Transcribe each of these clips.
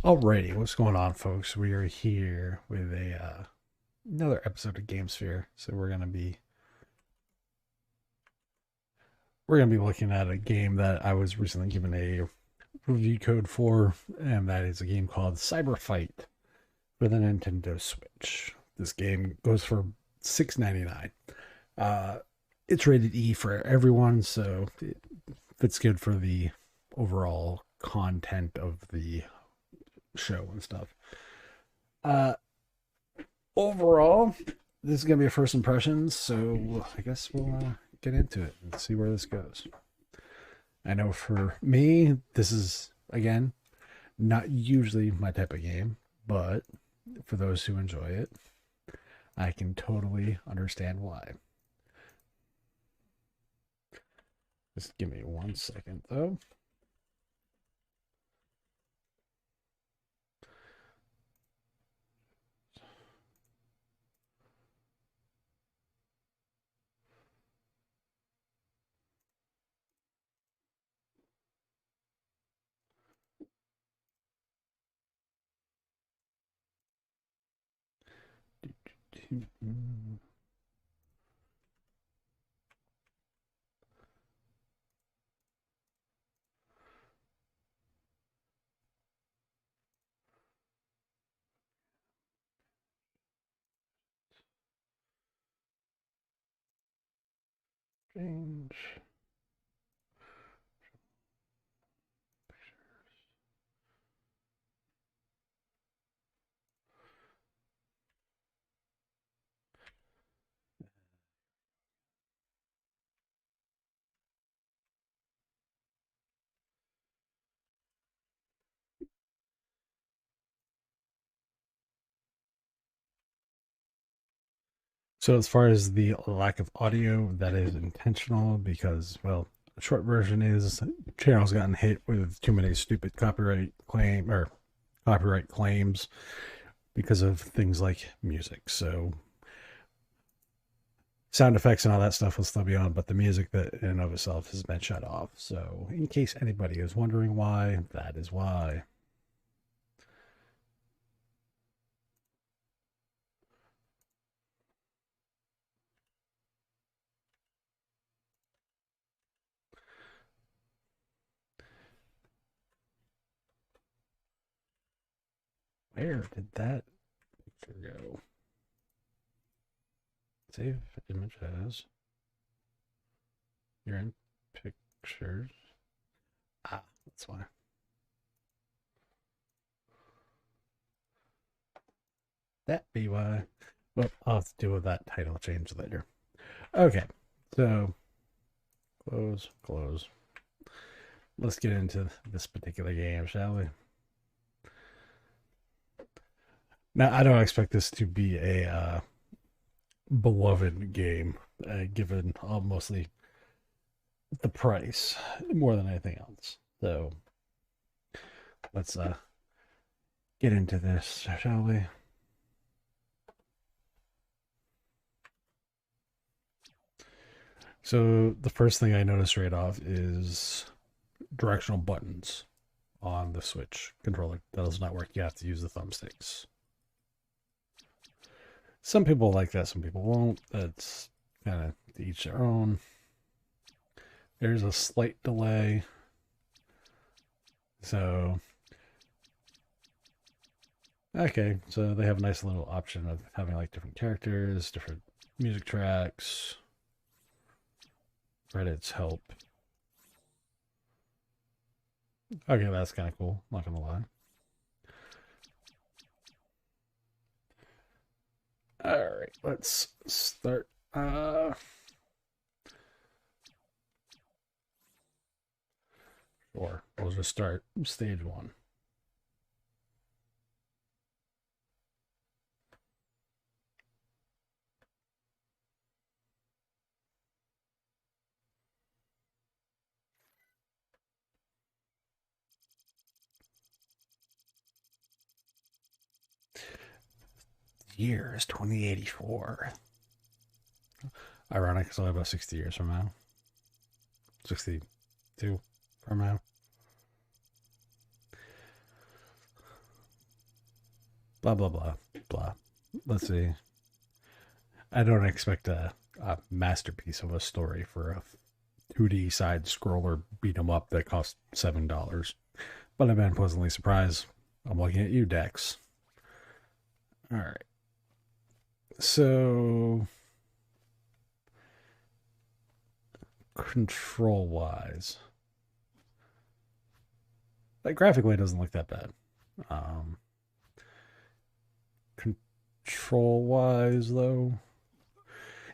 Alrighty, what's going on, folks? We are here with a another episode of GameSphere. So we're gonna be looking at a game that I was recently given a review code for, and that is a game called Cyber Fight for the Nintendo Switch. This game goes for $6.99. Uh, it's rated E for everyone, so it's good for the overall content of the show and stuff. Uh, Overall, this is gonna be a first impressions, so I guess we'll get into it and see where this goes. I know for me, this is again not usually my type of game, but for those who enjoy it, I can totally understand why. Just give me 1 second though. Change. So as far as the lack of audio, that is intentional because, well, the short version is channel's gotten hit with too many stupid copyright claims because of things like music. So sound effects and all that stuff will still be on, but the music that in and of itself has been shut off. So in case anybody is wondering why, that is why. Where did that picture go? Save image as. You're in pictures. Ah, that's why. That be why. Well, I'll have to deal with that title change later. Okay, so close. Let's get into this particular game, shall we? Now, I don't expect this to be a beloved game, given mostly the price more than anything else. So let's get into this, shall we? So the first thing I noticed right off is directional buttons on the Switch controller. That does not work. You have to use the thumbsticks. Some people like that, some people won't. That's kind of to each their own. There's a slight delay. So, okay. So they have a nice little option of having like different characters, different music tracks, credits, help. Okay, that's kind of cool. Not gonna lie. All right, let's start. Or we'll just start stage one. Year is 2084. Ironic, it's only about 60 years from now. 62 from now. blah blah blah blah. Let's see. I don't expect a masterpiece of a story for a 2D side scroller beat 'em up that cost $7. But I've been pleasantly surprised. I'm looking at you, Dex. All right. So control wise, like graphically, it doesn't look that bad. Um, control wise, though,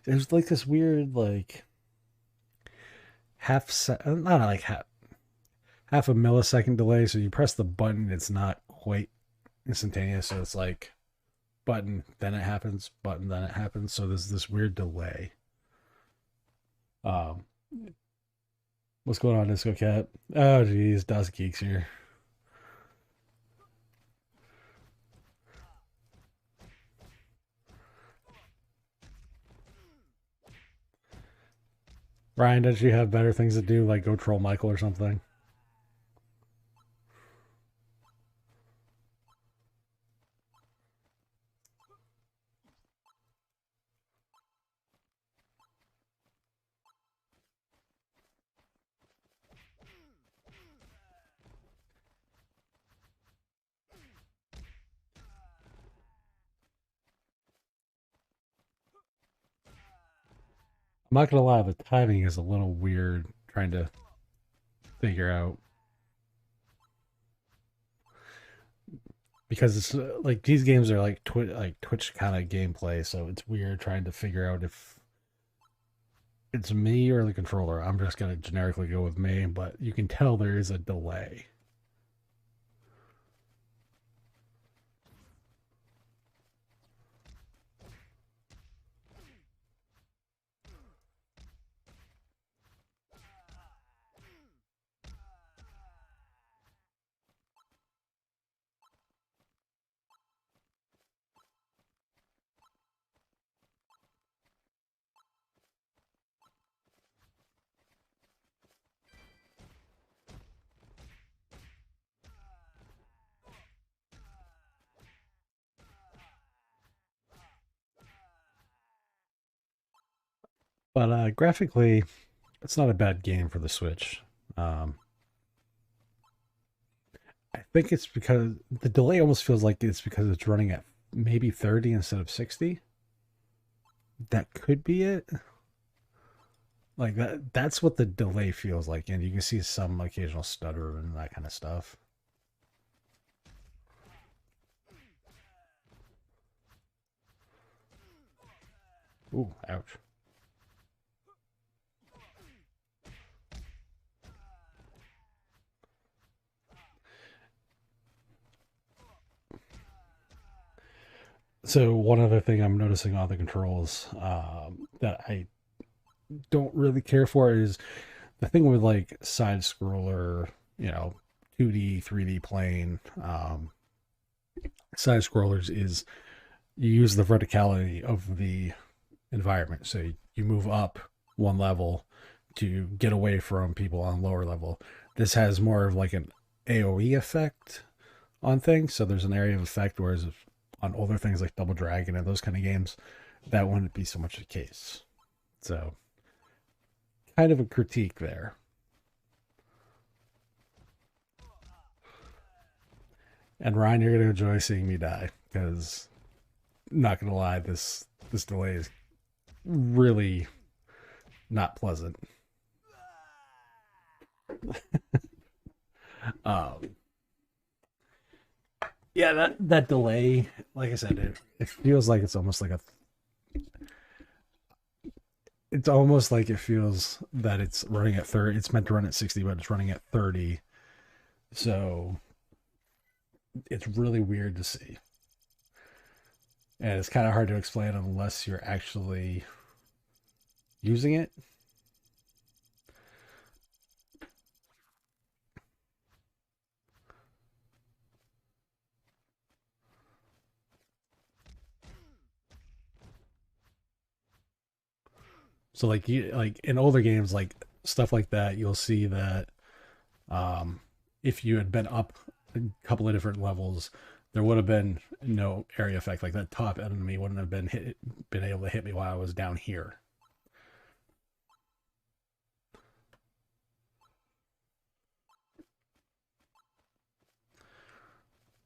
there's like this weird like not like half a millisecond delay. So you press the button, it's not quite instantaneous. So it's like button, then it happens, button, then it happens. So there's this weird delay. Um, what's going on, Disco Cat? Oh, geez, Dust Geeks here. Ryan, don't you have better things to do, like go troll Michael or something? I'm not gonna lie, the timing is a little weird trying to figure out because it's like these games are like Twitch kind of gameplay, so it's weird trying to figure out if it's me or the controller. I'm just gonna generically go with me, but you can tell there is a delay. But graphically, it's not a bad game for the Switch. Um, I think it's because the delay almost feels like it's because it's running at maybe 30 instead of 60. That could be it. Like that's what the delay feels like, and you can see some occasional stutter and that kind of stuff. Ooh, ouch. So one other thing I'm noticing on the controls that I don't really care for is the thing with like side scroller, 2D, 3D plane side scrollers is you use the verticality of the environment. So you move up one level to get away from people on lower level. This has more of like an AoE effect on things. So there's an area of effect, whereas on older things like Double Dragon and those kind of games, that wouldn't be so much the case. So kind of a critique there. And Ryan, you're gonna enjoy seeing me die because, not gonna lie, this delay is really not pleasant. Um, yeah, that delay, like I said, it feels like it's almost like a. It's almost like it feels that it's running at 30. It's meant to run at 60, but it's running at 30. So it's really weird to see. And it's kind of hard to explain unless you're actually using it. So like you like in older games like stuff like that, you'll see that if you had been up a couple of different levels, there would have been no area effect. Like that top enemy wouldn't have been able to hit me while I was down here.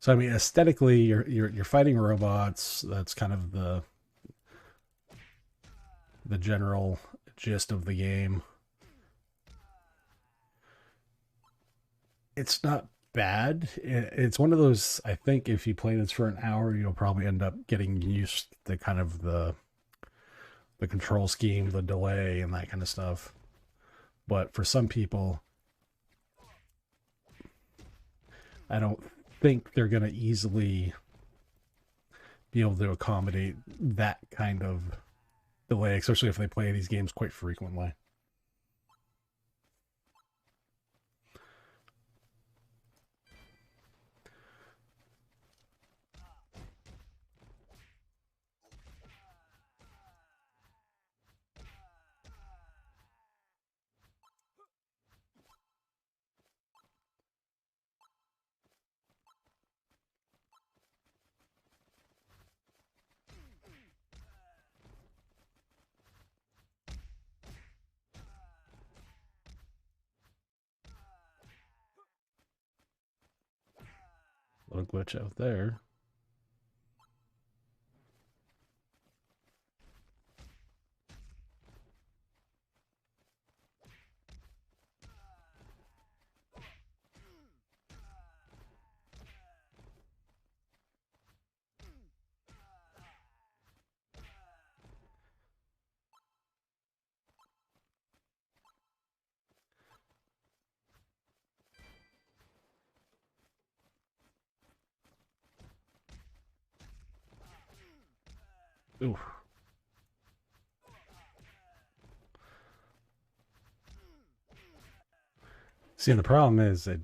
So I mean, aesthetically, you're fighting robots. That's kind of the general gist of the game. It's not bad. It's one of those. I think if you play this for an hour, you'll probably end up getting used to kind of the control scheme, the delay, and that kind of stuff. But for some people, I don't think they're going to easily be able to accommodate that kind of delay, especially if they play these games quite frequently. Little glitch out there. Ooh. See, the problem is that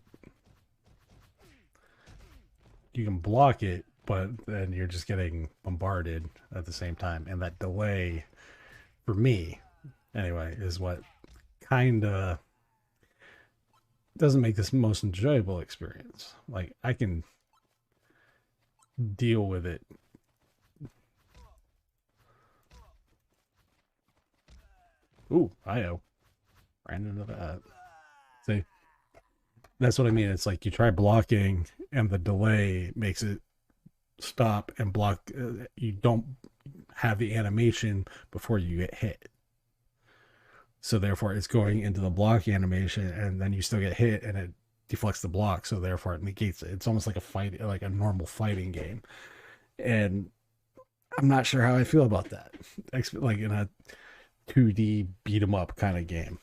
you can block it, but then you're just getting bombarded at the same time. And that delay, for me, anyway, is what kind of doesn't make this most enjoyable experience. Like, I can deal with it. Ooh, IO. Ran into that. See, that's what I mean. It's like you try blocking, and the delay makes it stop and block. You don't have the animation before you get hit. So therefore, it's going into the block animation, and then you still get hit, and it deflects the block. So therefore, it negates it. It's almost like a fight, like a normal fighting game. And I'm not sure how I feel about that. Like in a 2D beat 'em up kind of game.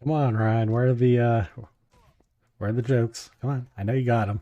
Come on, Ryan. Where are the jokes? Come on. I know you got them.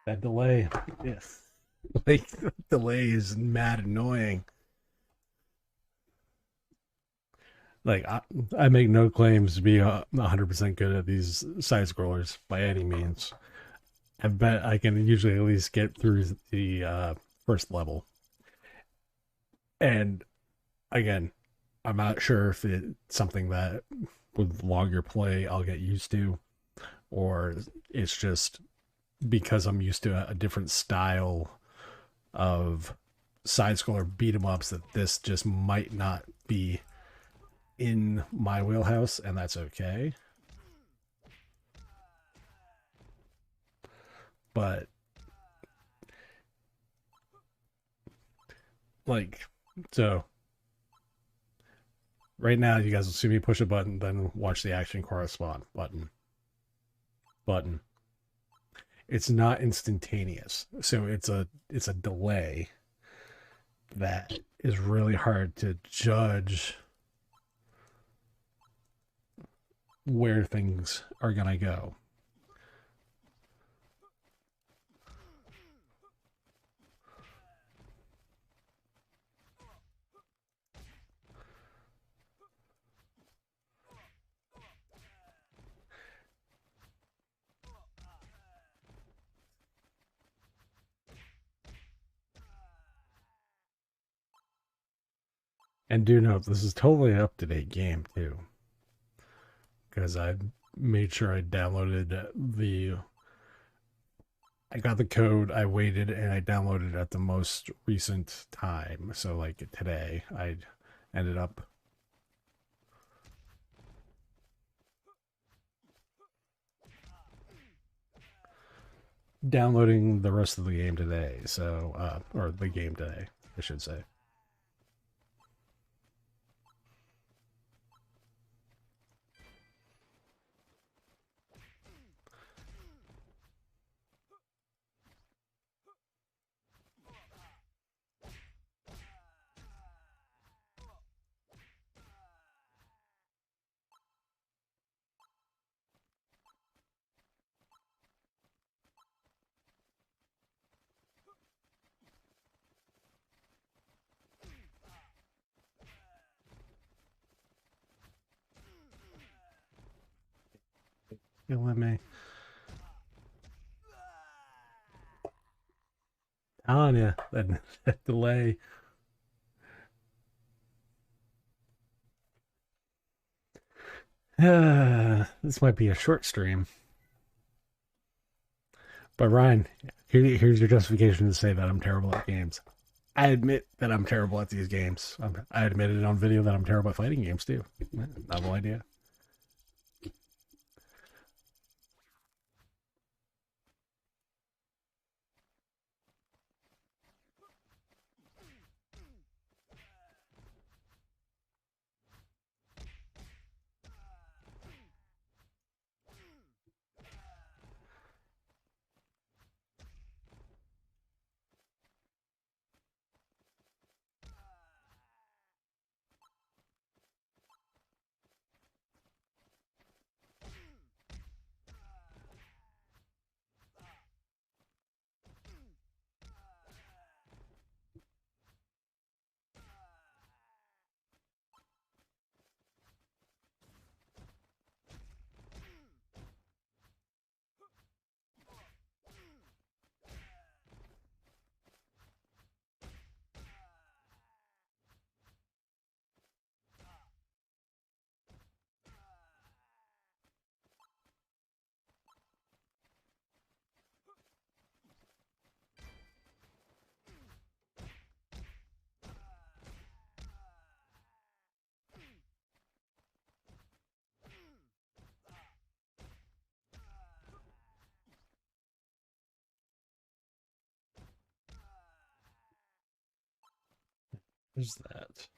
That delay, yes, like the delay is mad annoying. Like I make no claims to be 100% good at these side scrollers by any means. I bet I can usually at least get through the first level. And again, I'm not sure if it's something that with longer play I'll get used to, or it's just because I'm used to a different style of side scroller beat 'em ups that this just might not be in my wheelhouse, and that's okay. But like, so right now you guys will see me push a button, then watch the action correspond. Button. It's not instantaneous, so it's a delay that is really hard to judge where things are gonna go. And do note this is totally an up-to-date game too, because I made sure I downloaded the I got the code, I waited, and I downloaded it at the most recent time. So like today, I ended up downloading the rest of the game today. So or the game today, I should say. Killing me. Telling you that delay. This might be a short stream. But Ryan, here's your justification to say that I'm terrible at games. I admit that I'm terrible at these games. I admitted on video that I'm terrible at fighting games too. Novel idea. Who's that?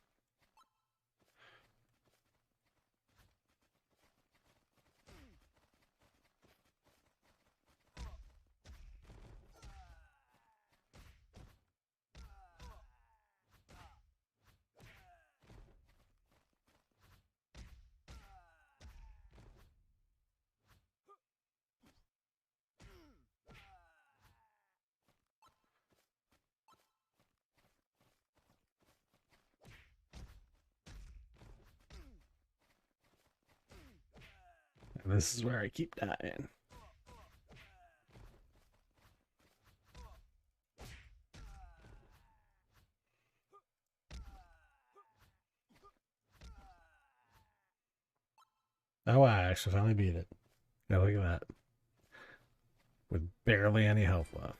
This is where I keep dying. Oh, I actually finally beat it. Yeah, look at that. With barely any health left.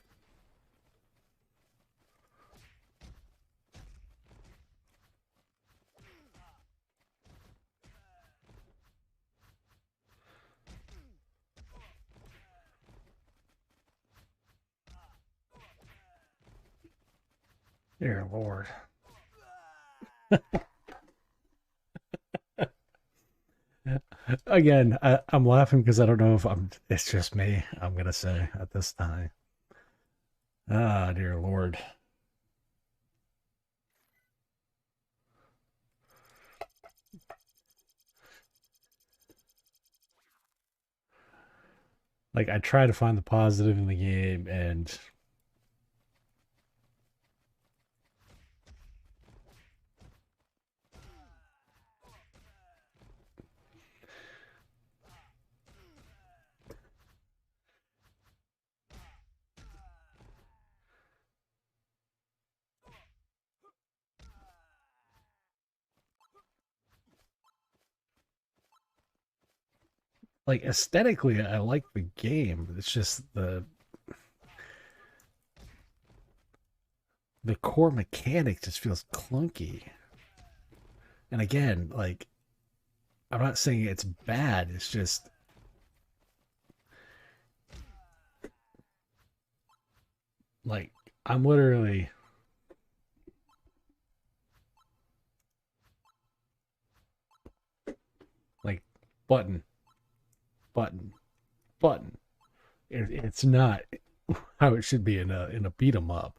Dear Lord. Again, I'm laughing because I don't know if it's just me, I'm going to say at this time. Ah, dear Lord. Like, I try to find the positive in the game, and like aesthetically, I like the game. It's just the core mechanic just feels clunky. And again, like I'm not saying it's bad. It's just like I'm literally like button, button, button. It's not how it should be in a beat 'em up.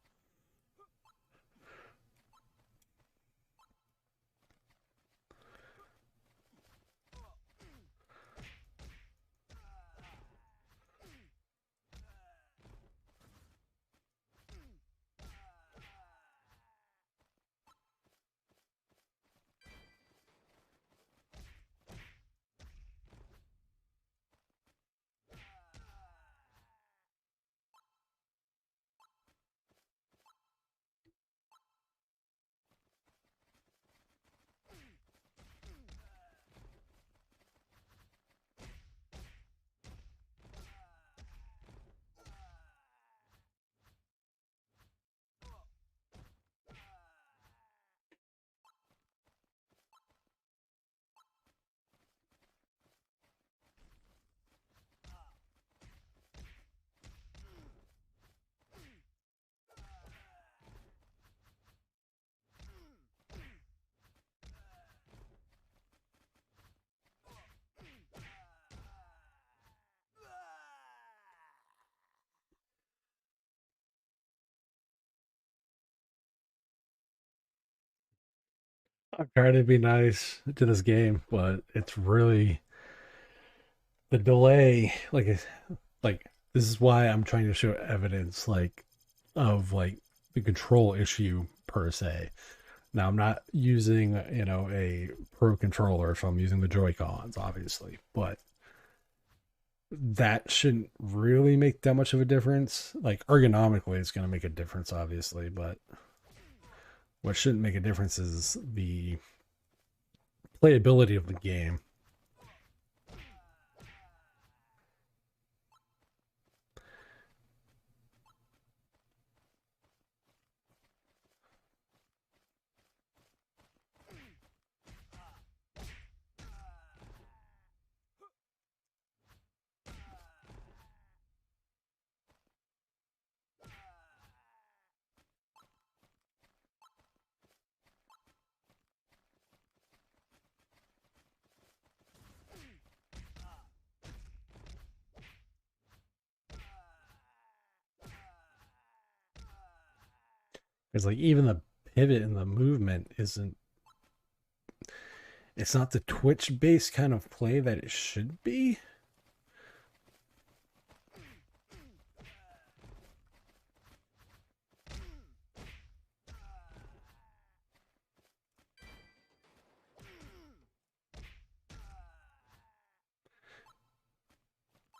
I'm trying to be nice to this game, but it's really the delay. Like this is why I'm trying to show evidence of like the control issue per se. Now I'm not using a pro controller, so I'm using the Joy Cons, obviously, but that shouldn't really make that much of a difference. Like ergonomically, it's going to make a difference, obviously, but what shouldn't make a difference is the playability of the game. It's like even the pivot and the movement isn't. It's not the twitch based kind of play that it should be.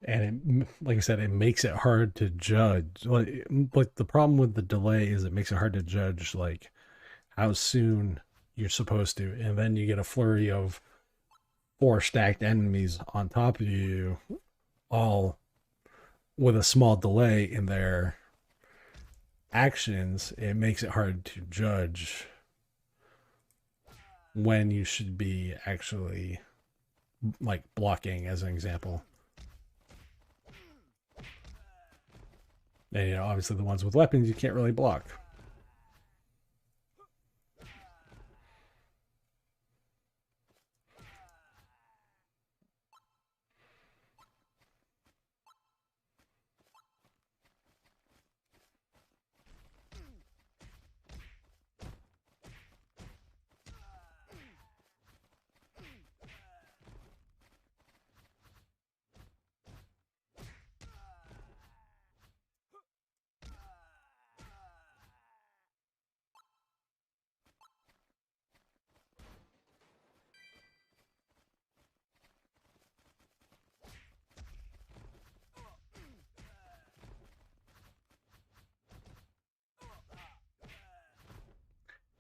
And like I said, it makes it hard to judge. Like the problem with the delay is it makes it hard to judge like how soon you're supposed to, and then you get a flurry of four stacked enemies on top of you, all with a small delay in their actions. It makes it hard to judge when you should be actually like blocking, as an example. And you know, obviously the ones with weapons you can't really block.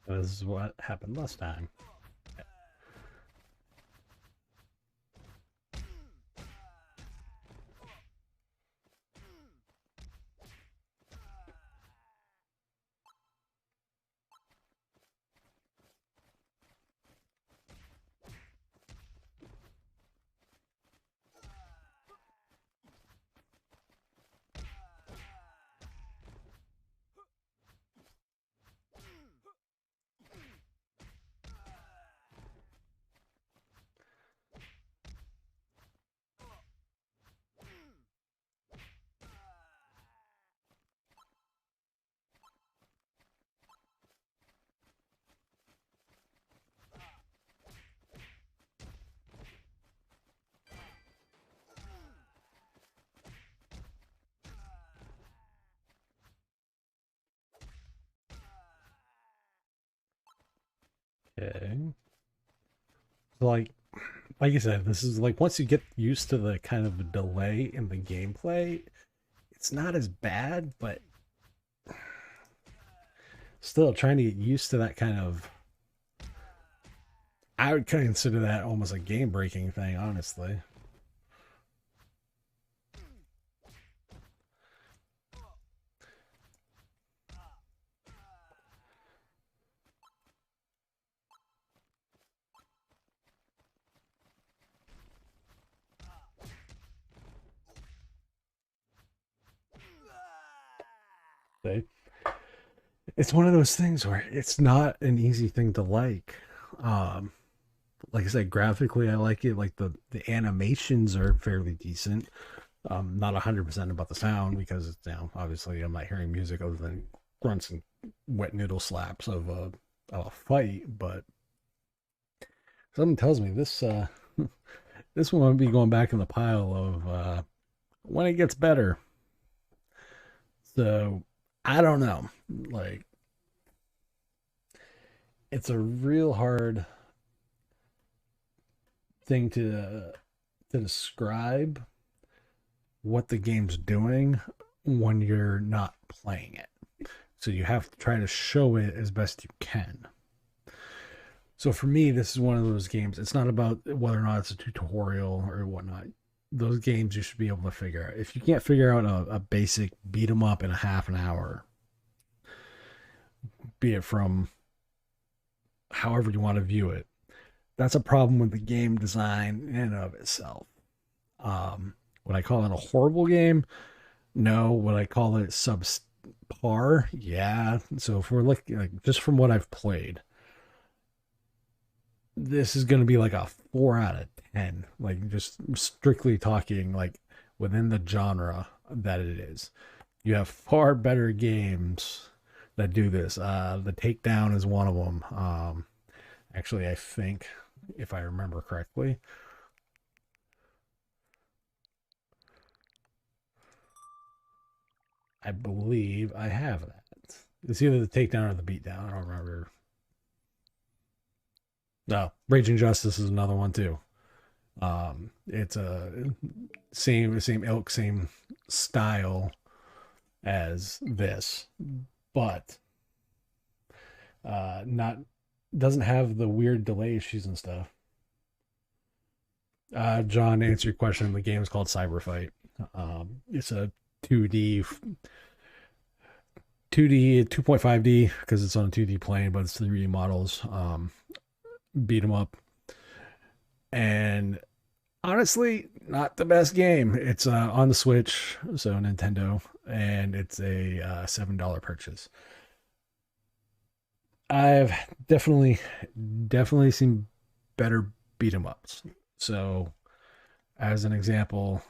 And this is what happened last time. Okay. So like I said, this is like once you get used to the kind of delay in the gameplay, it's not as bad, but still trying to get used to that kind of, I would consider that almost a game breaking thing, honestly. They, it's one of those things where it's not an easy thing to like. Um, like I said, graphically, I like it. Like the animations are fairly decent. Not 100% about the sound because you know, obviously, I'm not hearing music other than grunts and wet noodle slaps of a fight. But something tells me this this one will be going back in the pile of when it gets better. So I don't know. Like it's a real hard thing to describe what the game's doing when you're not playing it. So you have to try to show it as best you can. So for me, this is one of those games. It's not about whether or not it's a tutorial or whatnot. Those games you should be able to figure out. If you can't figure out a basic beat 'em up in a half an hour, be it from however you want to view it, that's a problem with the game design in and of itself. Would I call it a horrible game? No. Would I call it subpar? Yeah. So if we're looking like just from what I've played, this is going to be like a 4 out of 10. Like just strictly talking like within the genre that it is. You have far better games that do this. The Takedown is one of them. Actually, I think if I remember correctly, I believe I have that. It's either the Takedown or the Beatdown. I don't remember. No, Raging Justice is another one too. It's a same ilk, same style as this, but not doesn't have the weird delay issues and stuff. John, to answer your question, the game is called Cyber Fight. It's a 2D 2D 2.5D because it's on a 2D plane, but it's 3D models. Beat 'em up, and honestly, not the best game. It's on the Switch, so Nintendo, and it's a $7 purchase. I've definitely seen better beat 'em ups. So, as an example,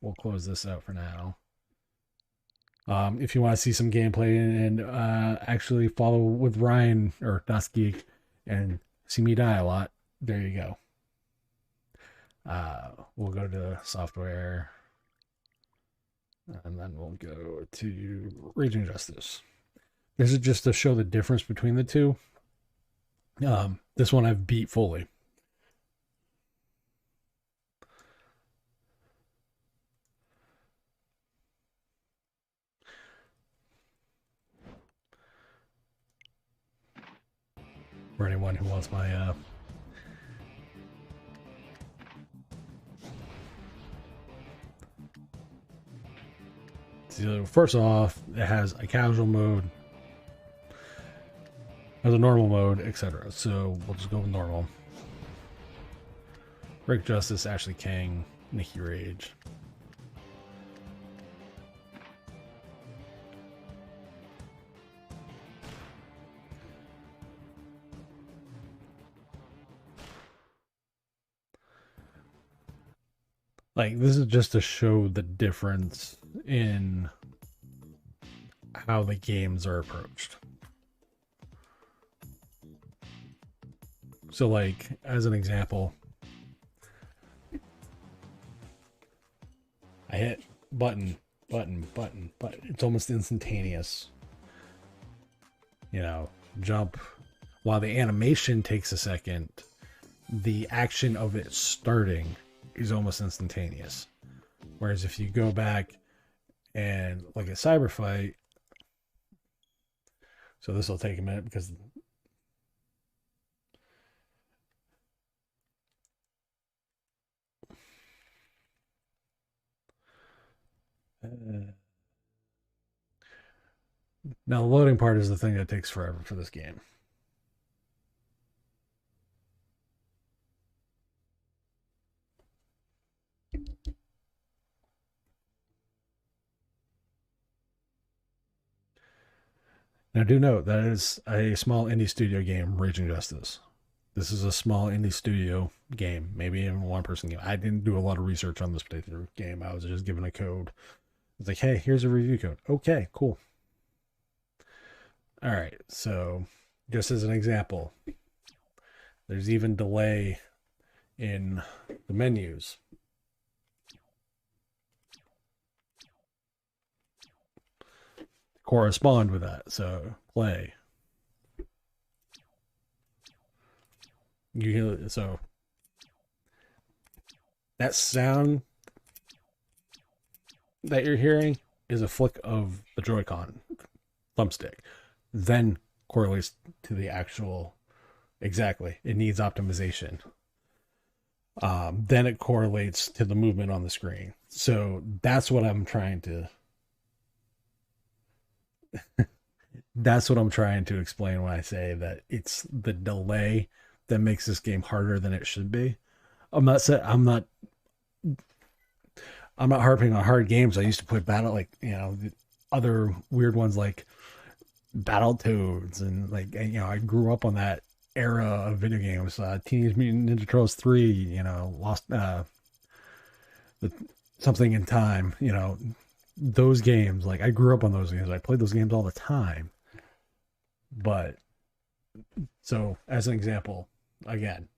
we'll close this out for now. If you want to see some gameplay and actually follow with Ryan or Das Geek and see me die a lot, there you go. We'll go to software, and then we'll go to Raging Justice. This is just to show the difference between the two. This one I've beat fully. For anyone who wants my so first off, it has a casual mode, has a normal mode, etc. So we'll just go with normal. Rick Justice, Ashley King, Nikki Rage. Like, this is just to show the difference in how the games are approached. So, like, as an example, I hit button, button, button, button. It's almost instantaneous. You know, jump. While the animation takes a second, the action of it starting is almost instantaneous. Whereas if you go back and look at Cyber Fight, so this will take a minute because now the loading part is the thing that takes forever for this game. Now, do note that is a small indie studio game, Raging Justice. This is a small indie studio game, maybe even one person game. I didn't do a lot of research on this particular game. I was just given a code. It's like, hey, here's a review code. Okay, cool. All right, so just as an example, there's even delay in the menus. Correspond with that. So play. So that sound that you're hearing is a flick of the Joy-Con thumbstick, then correlates to the actual exactly. It needs optimization. Then it correlates to the movement on the screen. So that's what I'm trying to that's what I'm trying to explain when I say that it's the delay that makes this game harder than it should be. I'm not harping on hard games. I used to play battle like other weird ones like Battletoads and like I grew up on that era of video games. Teenage Mutant Ninja Turtles 3. Lost something in time. Those games. Like I grew up on those games. I played those games all the time. But so as an example, again,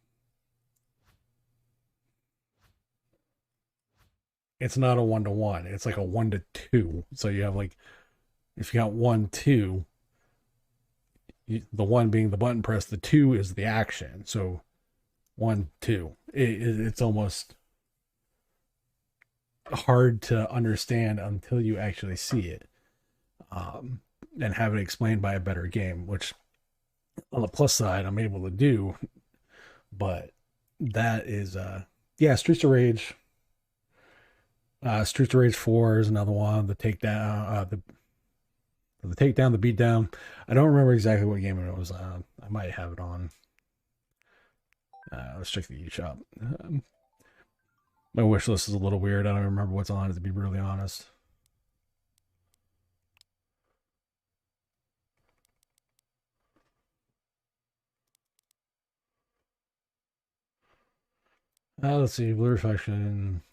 it's not a 1-to-1. It's like a 1-to-2. So you have like, if you got 1, 2, the 1 being the button press, the 2 is the action. So 1, 2. It's almost hard to understand until you actually see it, um, and have it explained by a better game, which on the plus side I'm able to do. But that is yeah, Streets of Rage 4 is another one. The takedown, the beatdown. I don't remember exactly what game it was. I might have it on. Let's check the eShop. My wish list is a little weird. I don't remember what's on it, to be brutally honest. Let's see, Blue Reflection.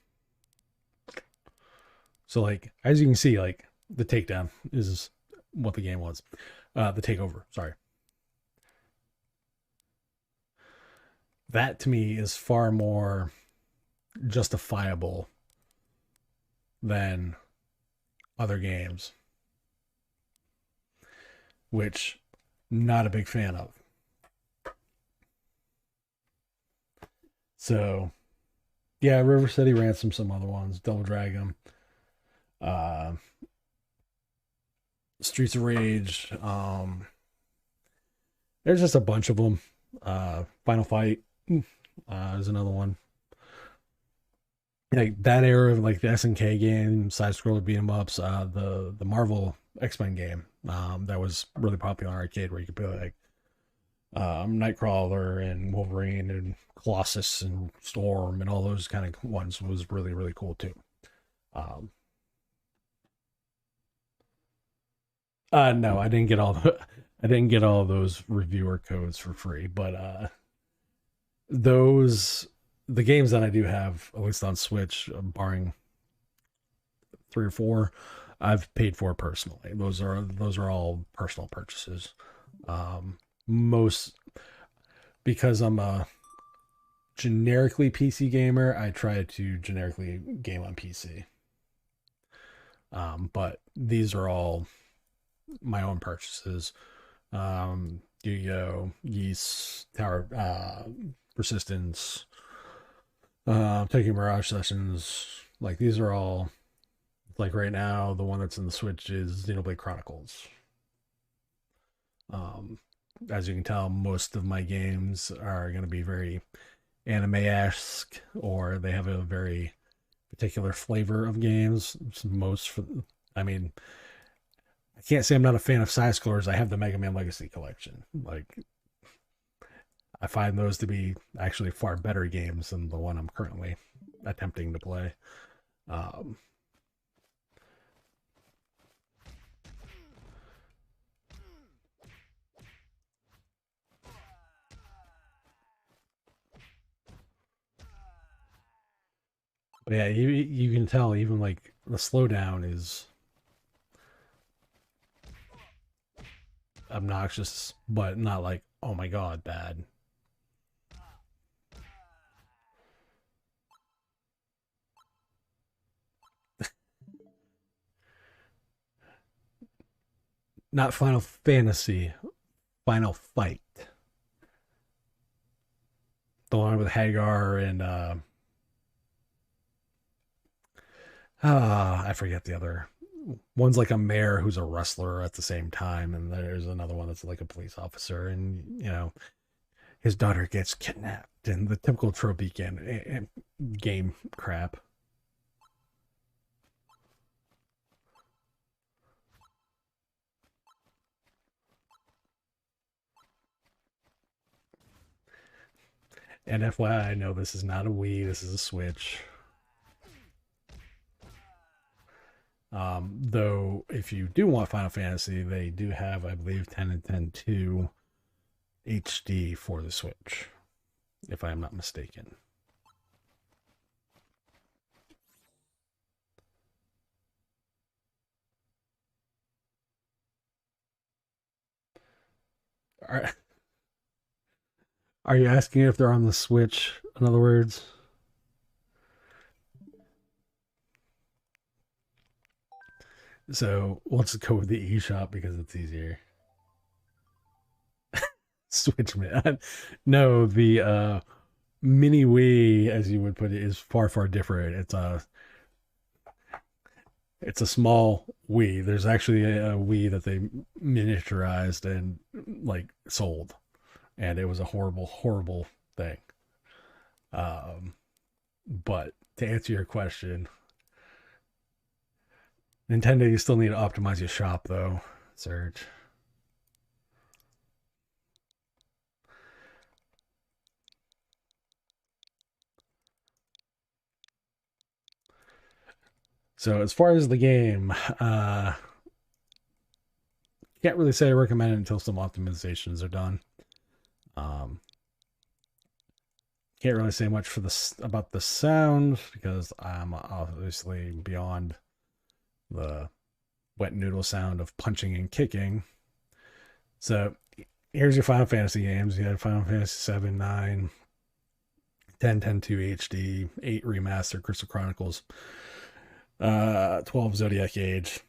So, like, as you can see, like, the takedown is what the game was. The takeover, sorry. That to me is far more justifiable than other games, which not a big fan of. So yeah, River City Ransom, some other ones, Double Dragon, uh, Streets of Rage. There's just a bunch of them. Final Fight is another one. Like that era of like the SNK game, side scroller beat 'em ups, the Marvel X-Men game, that was really popular in arcade where you could play like Nightcrawler and Wolverine and Colossus and Storm and all those kind of ones was really really cool too. Um, no, I didn't get all I didn't get all those reviewer codes for free, but those the games that I do have, at least on Switch, barring 3 or 4, I've paid for personally. Those are all personal purchases. Most because I'm a generically PC gamer, I try to generically game on PC. But these are all my own purchases. Yu-Gi-Oh, Yeast, Tower, Persistence, taking Mirage Sessions. Like these are all like right now. The one that's in the Switch is Xenoblade Chronicles. Um, as you can tell, most of my games are going to be very anime-esque, or they have a very particular flavor of games. Most for, I mean, I can't say I'm not a fan of side scrollers. I have the Mega Man Legacy Collection. Like, I find those to be actually far better games than the one I'm currently attempting to play. Um, but yeah, you can tell even like the slowdown is obnoxious, but not like oh my god bad. Not Final Fantasy, Final Fight, the one with Hagar and I forget the other. One's like a mayor who's a wrestler at the same time, and there's another one that's like a police officer, and his daughter gets kidnapped, and the typical tropey game crap. And FYI, I know this is not a Wii, this is a Switch. Though, if you do want Final Fantasy, they do have, I believe, 10 and 10 2 HD for the Switch, if I am not mistaken. Are, are you asking if they're on the Switch, in other words? So let's go with the eShop because it's easier. Switch man. No, the mini Wii, as you would put it, is far far different. It's a small Wii. There's actually a Wii that they miniaturized and like sold, and it was a horrible horrible thing. Um, but to answer your question, Nintendo, you still need to optimize your shop though, Serge. So as far as the game, can't really say I recommend it until some optimizations are done. Um, can't really say much for this about the sound because I'm obviously beyond the wet noodle sound of punching and kicking. So here's your Final Fantasy games. You had Final Fantasy 7, 9, 10, 10, 2 HD, 8 Remastered, Crystal Chronicles, 12 Zodiac Age,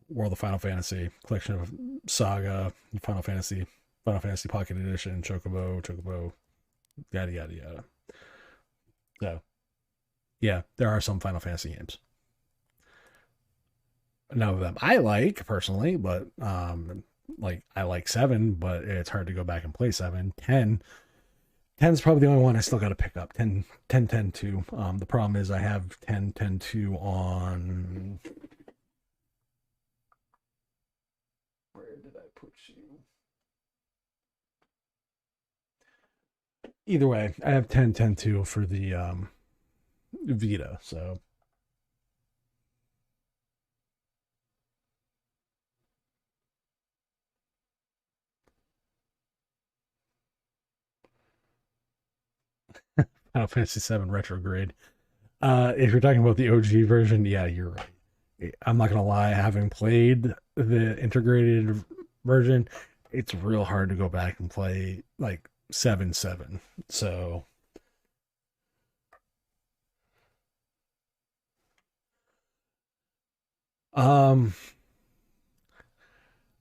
World of Final Fantasy, collection of Saga, Final Fantasy Pocket Edition, Chocobo, yada yada yada. So yeah, there are some Final Fantasy games. None of them I like personally, but like I like 7, but it's hard to go back and play 7. 10 is probably the only one I still got to pick up. 10, 10, 10, 2. The problem is I have 10, 10, 2 on. Where did I put you? Either way, I have 10, 10, 2 for the Vita. So Final Fantasy 7 retrograde. If you're talking about the OG version, yeah, you're right. I'm not gonna lie, having played the integrated version, it's real hard to go back and play like 7 7. So um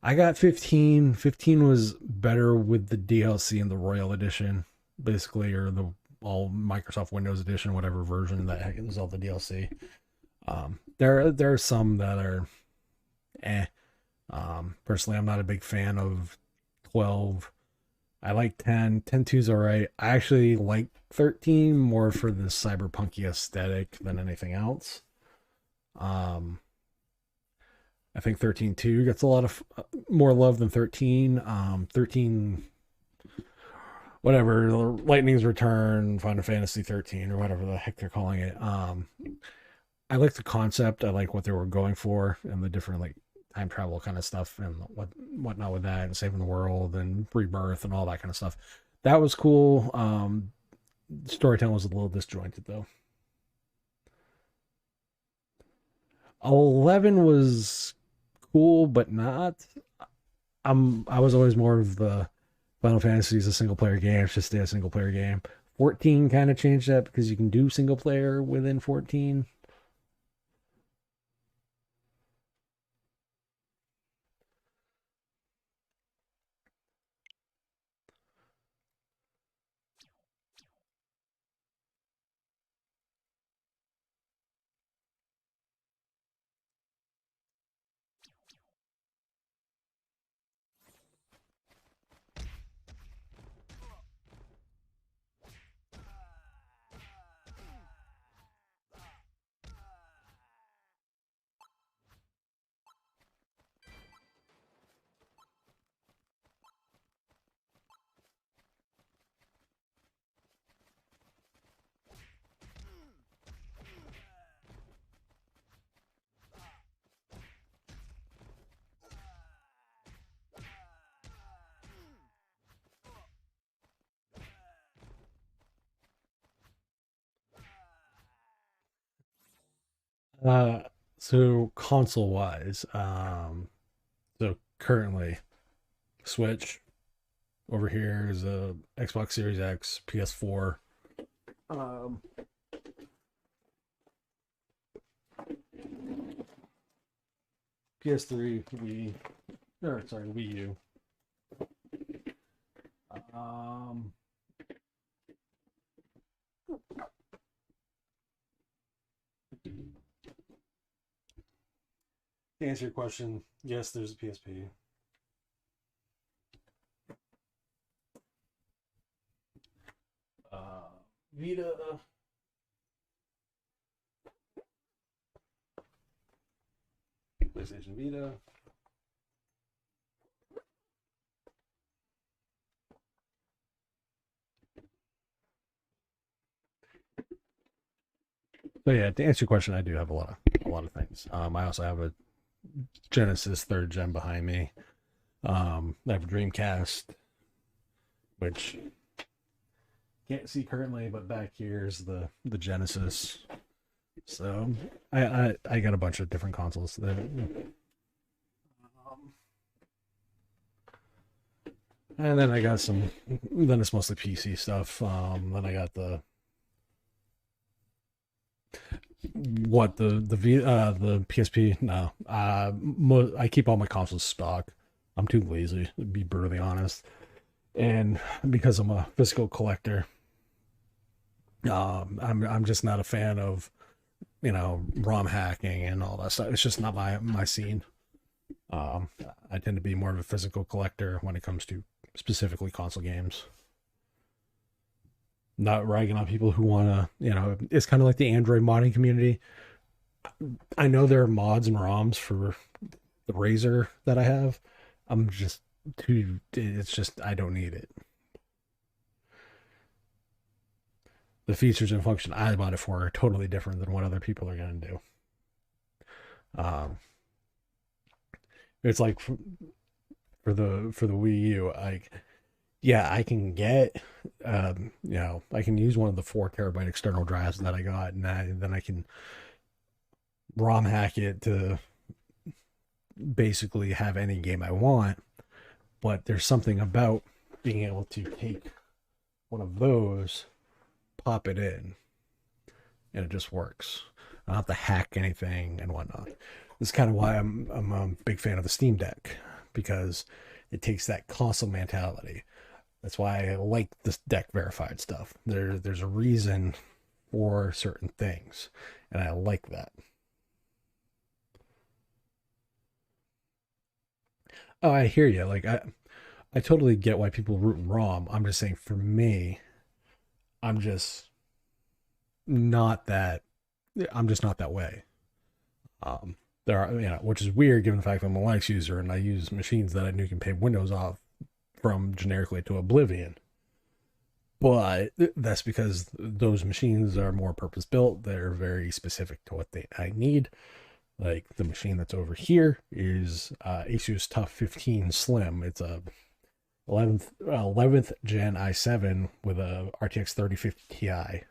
I got 15. 15 was better with the DLC and the Royal Edition, basically, or the all Microsoft Windows Edition, whatever version that is all the DLC. There are some that are eh. Personally, I'm not a big fan of 12. I like 10. 10 2's all right. I actually like 13 more for the cyberpunky aesthetic than anything else. Um, I think 13 2 gets a lot of more love than 13. 13, whatever, Lightning's Return, Final Fantasy 13, or whatever the heck they're calling it. I like the concept. I like what they were going for and the different like time travel kind of stuff and whatnot with that and saving the world and rebirth and all that kind of stuff. That was cool. Storytelling was a little disjointed though. 11 was cool, but not. I was always more of the Final Fantasy is a single player game. It's just a single player game. 14 kind of changed that because you can do single player within 14. Uh, so console wise, so currently Switch over here is a Xbox Series X, PS4, um, PS3, Wii, or sorry, Wii U. Um, To answer your question, yes, there's a PSP. Vita. PlayStation Vita. So yeah, to answer your question, I do have a lot of things. I also have a Genesis third gen behind me. I have a Dreamcast, which can't see currently, but back here is the Genesis. So I got a bunch of different consoles. And then I got some. Then it's mostly PC stuff. Then I got the PSP. No, I keep all my consoles stock. I'm too lazy to be brutally honest, and because I'm a physical collector, I'm just not a fan of ROM hacking and all that stuff. It's just not my scene. Um, I tend to be more of a physical collector when it comes to specifically console games. Not ragging on people who want to, it's kind of like the Android modding community. I know there are mods and ROMs for the Razer that I have. I'm just it's just, I don't need it. The features and function I bought it for are totally different than what other people are going to do. Um, it's like for the Wii U, yeah, I can get, I can use one of the 4 terabyte external drives that I got, and then I can ROM hack it to basically have any game I want. But there's something about being able to take one of those, pop it in, and it just works. I don't have to hack anything and whatnot. This is kind of why I'm a big fan of the Steam Deck, because it takes that console mentality. That's why I like this deck verified stuff. There's a reason for certain things, and I like that. Oh, I hear you. Like I totally get why people root in ROM. I'm just saying for me, I'm just not that. I'm just not that way. Um, there are, which is weird given the fact that I'm a Linux user and I use machines that I knew can pay Windows off from generically to oblivion. But that's because those machines are more purpose built. They're very specific to what I need. Like the machine that's over here is Asus TUF 15 Slim. It's a 11th gen i7 with a RTX 3050 Ti,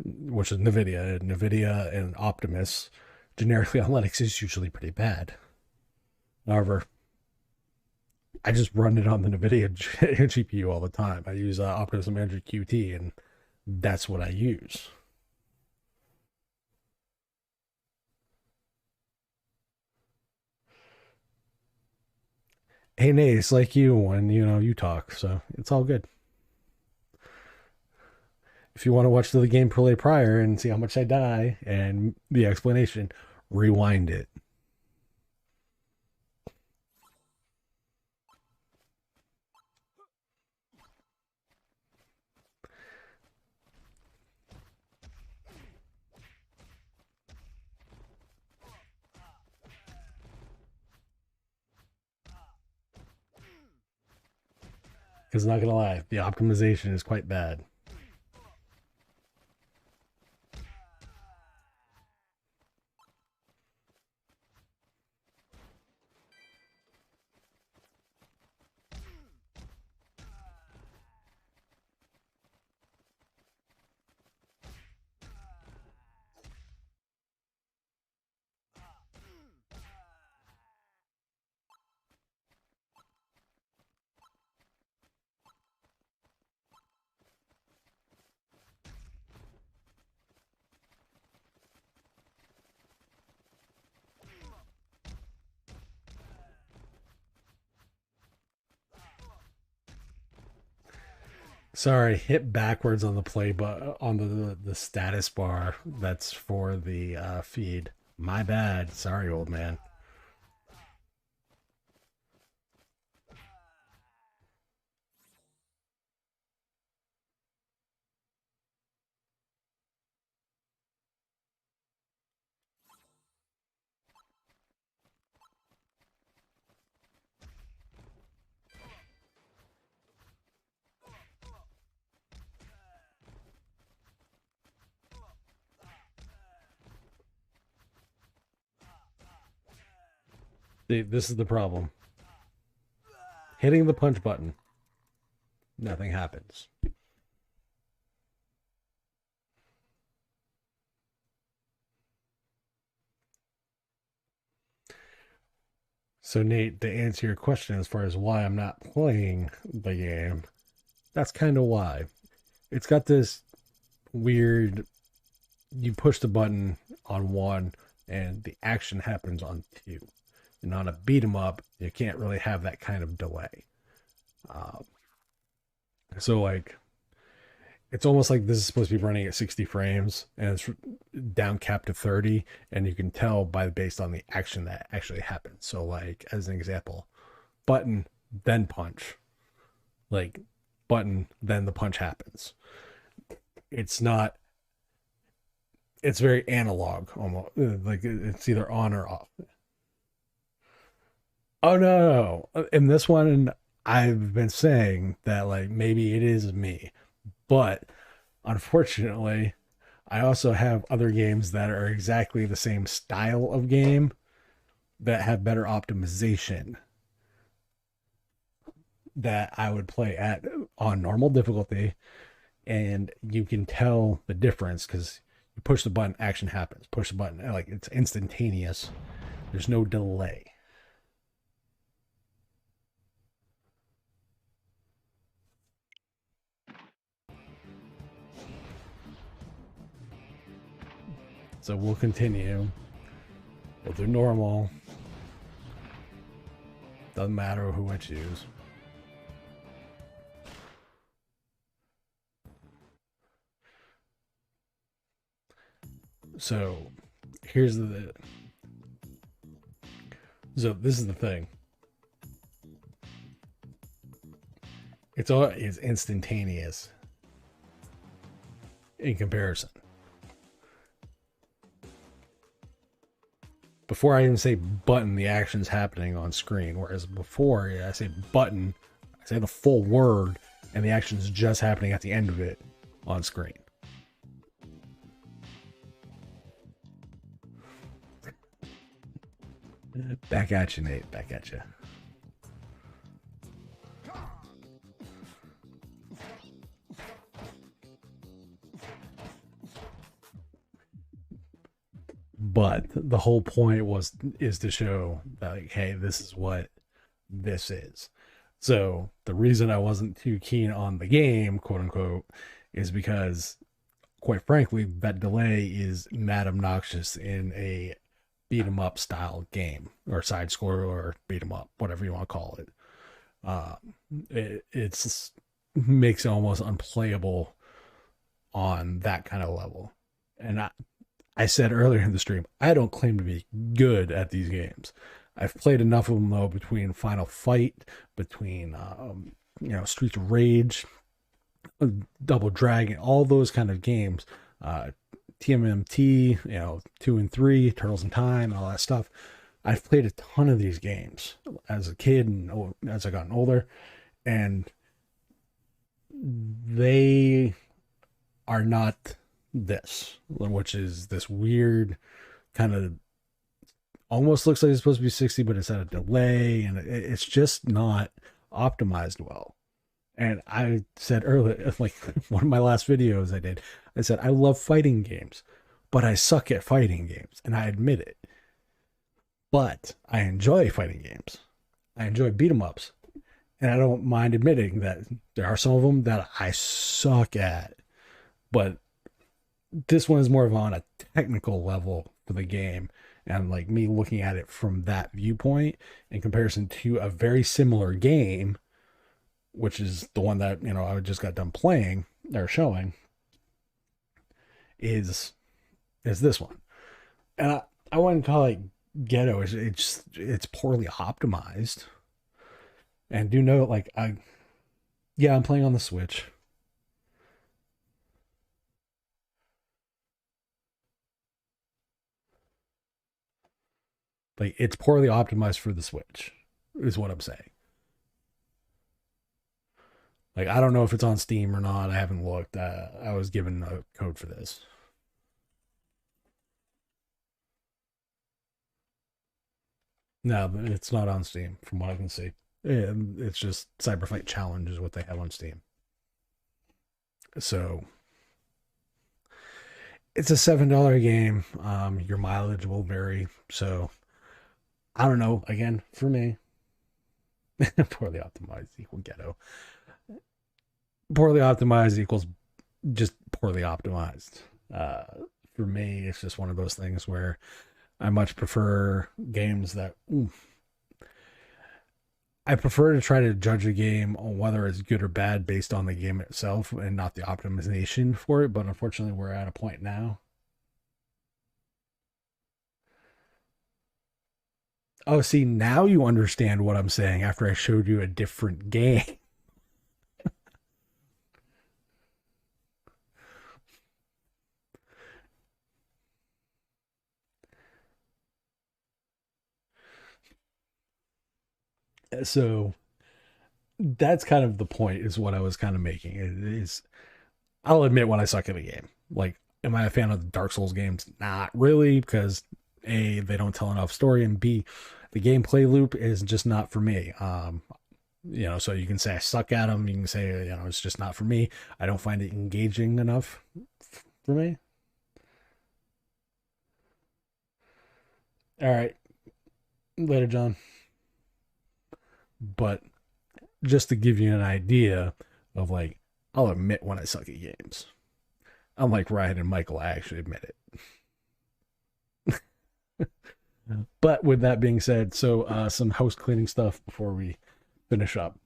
which is NVIDIA and Optimus. Generically on Linux is usually pretty bad. However, I just run it on the NVIDIA GPU all the time. I use Optimus Manager QT, and that's what I use. Hey, Nate, it's like you when you talk, so it's all good. If you want to watch the gameplay prior and see how much I die and the explanation, rewind it. Because not gonna lie, the optimization is quite bad. Sorry, hit backwards on the play, but on the status bar that's for the feed. My bad. Sorry, old man. See, this is the problem. Hitting the punch button, nothing happens. So, Nate, to answer your question as far as why I'm not playing the game, that's kind of why. It's got this weird, you push the button on one and the action happens on two. And on a beat 'em up, you can't really have that kind of delay. Um, so, like, it's almost like this is supposed to be running at 60 frames and it's down capped to 30, and you can tell by based on the action that actually happens. So, like, as an example, button, then punch. Like, button, then the punch happens. It's not, it's very analog almost. Like, it's either on or off. Oh, no. In this one, I've been saying that, like, maybe it is me. But unfortunately, I also have other games that are exactly the same style of game that have better optimization that I would play at on normal difficulty, and you can tell the difference because you push the button, action happens. Push the button, like it's instantaneous. There's no delay. So we'll continue. We'll do normal. Doesn't matter who I choose. So here's the. So this is the thing. It's instantaneous in comparison. Before I even say button, the action's happening on screen. Whereas before, yeah, I say button, I say the full word, and the action's just happening at the end of it on screen. Back at you, Nate. Back at you. But the whole point is to show that, like, hey, this is what this is. So the reason I wasn't too keen on the game, quote unquote, is because, quite frankly, that delay is mad obnoxious in a beat 'em up style game or side scroller or beat 'em up, whatever you want to call it. Uh, it's makes it almost unplayable on that kind of level. And I said earlier in the stream, I don't claim to be good at these games. I've played enough of them though, between Final Fight, between Streets of Rage, Double Dragon, all those kind of games, TMNT, 2 and 3, Turtles in Time, all that stuff. I've played a ton of these games as a kid and as I gotten older, and they are not this, which is this weird kind of almost looks like it's supposed to be 60, but it's at a delay, and it's just not optimized well. And I said earlier, like one of my last videos I did, I said, I love fighting games, but I suck at fighting games, and I admit it. But I enjoy fighting games. I enjoy beat 'em ups, and I don't mind admitting that there are some of them that I suck at. But this one is more of on a technical level for the game, and like me looking at it from that viewpoint in comparison to a very similar game which is the one that I just got done playing or showing, is this one. And I wouldn't call it ghetto. It's poorly optimized. And do know, like, yeah, I'm playing on the Switch. Like, it's poorly optimized for the Switch, is what I'm saying. Like, I don't know if it's on Steam or not. I haven't looked. I was given a code for this. No, it's not on Steam, from what I can see. It's just Cyberfight Challenge is what they have on Steam. So it's a $7 game. Your mileage will vary. So I don't know. Again, for me, poorly optimized equal ghetto. Poorly optimized equals just poorly optimized. Uh, for me, it's just one of those things where I much prefer games that I prefer to try to judge a game on whether it's good or bad based on the game itself and not the optimization for it. But unfortunately, we're at a point now. Oh, see, now you understand what I'm saying after I showed you a different game. So that's kind of the point, is what I was kind of making. It is, I'll admit when I suck at a game. Like, am I a fan of the Dark Souls games? Not really, because A, they don't tell enough story, and B, the gameplay loop is just not for me. So you can say I suck at them. You can say, it's just not for me. I don't find it engaging enough for me. All right, later, John. But just to give you an idea of, like, I'll admit when I suck at games. Unlike Ryan and Michael, I actually admit it. But with that being said, so some house cleaning stuff before we finish up.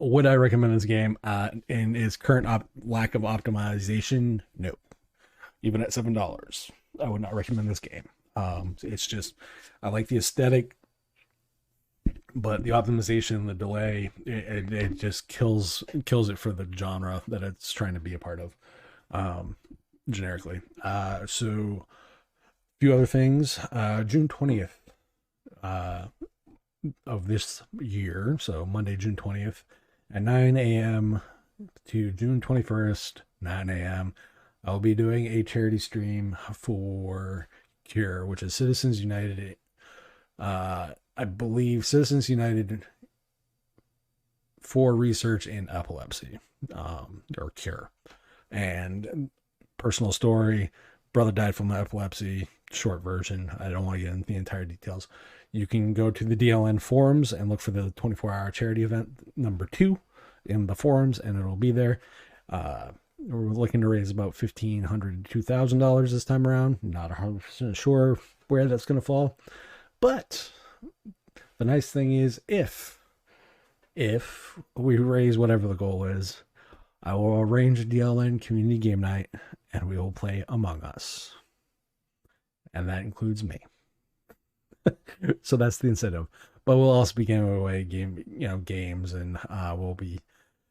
Would I recommend this game? In its current lack of optimization, no. Even at $7, I would not recommend this game. It's just, I like the aesthetic, but the optimization, the delay, it just kills it for the genre that it's trying to be a part of, generically. So a few other things. June 20th of this year, so Monday, June 20th, at 9 a.m. to June 21st, 9 a.m., I'll be doing a charity stream for Cure, which is Citizens United. I believe Citizens United for research in epilepsy, or Cure. And personal story, brother died from epilepsy, short version. I don't want to get into the entire details. You can go to the DLN forums and look for the 24-hour charity event number 2 in the forums, and it'll be there. We're looking to raise about $1,500 to $2,000 this time around. Not 100% sure where that's going to fall, but the nice thing is, if we raise whatever the goal is, I will arrange a DLN community game night, and we will play Among Us, and that includes me. So that's the incentive. But we'll also be giving away games, and we'll be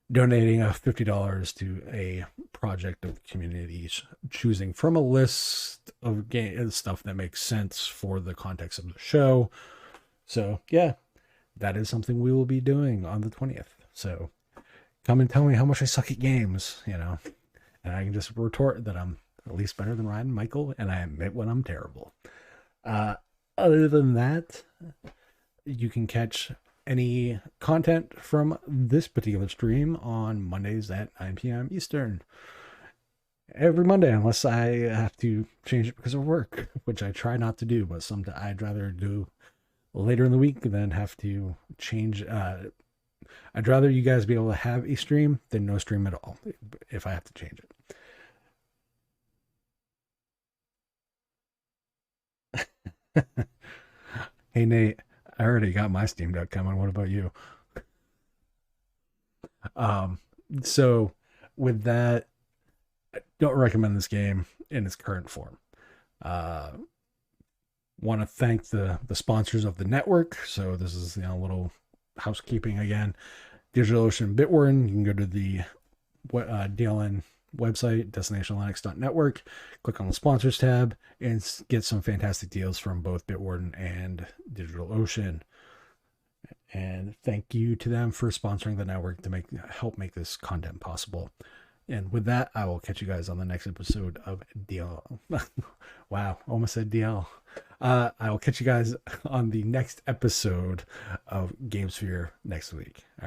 donating $50 to a project of the community, choosing from a list of stuff that makes sense for the context of the show. So yeah, that is something we will be doing on the 20th. So come and tell me how much I suck at games, and I can just retort that I'm at least better than Ryan and Michael, and I admit when I'm terrible. Other than that, you can catch any content from this particular stream on Mondays at 9 p.m. Eastern. Every Monday, unless I have to change it because of work, which I try not to do, but sometimes I'd rather do later in the week than have to change. I'd rather you guys be able to have a stream than no stream at all if I have to change it. Hey, Nate, I already got my Steam Deck coming. What about you? Um, so with that, I don't recommend this game in its current form. Uh, Want to thank the sponsors of the network. So this is a little housekeeping again. DigitalOcean, Bitwarden. You can go to the DLN website, destinationlinux.network, click on the sponsors tab, and get some fantastic deals from both Bitwarden and DigitalOcean. And thank you to them for sponsoring the network to help make this content possible. And with that, I will catch you guys on the next episode of DL. Wow, almost said DL. I will catch you guys on the next episode of GameSphere next week. All right.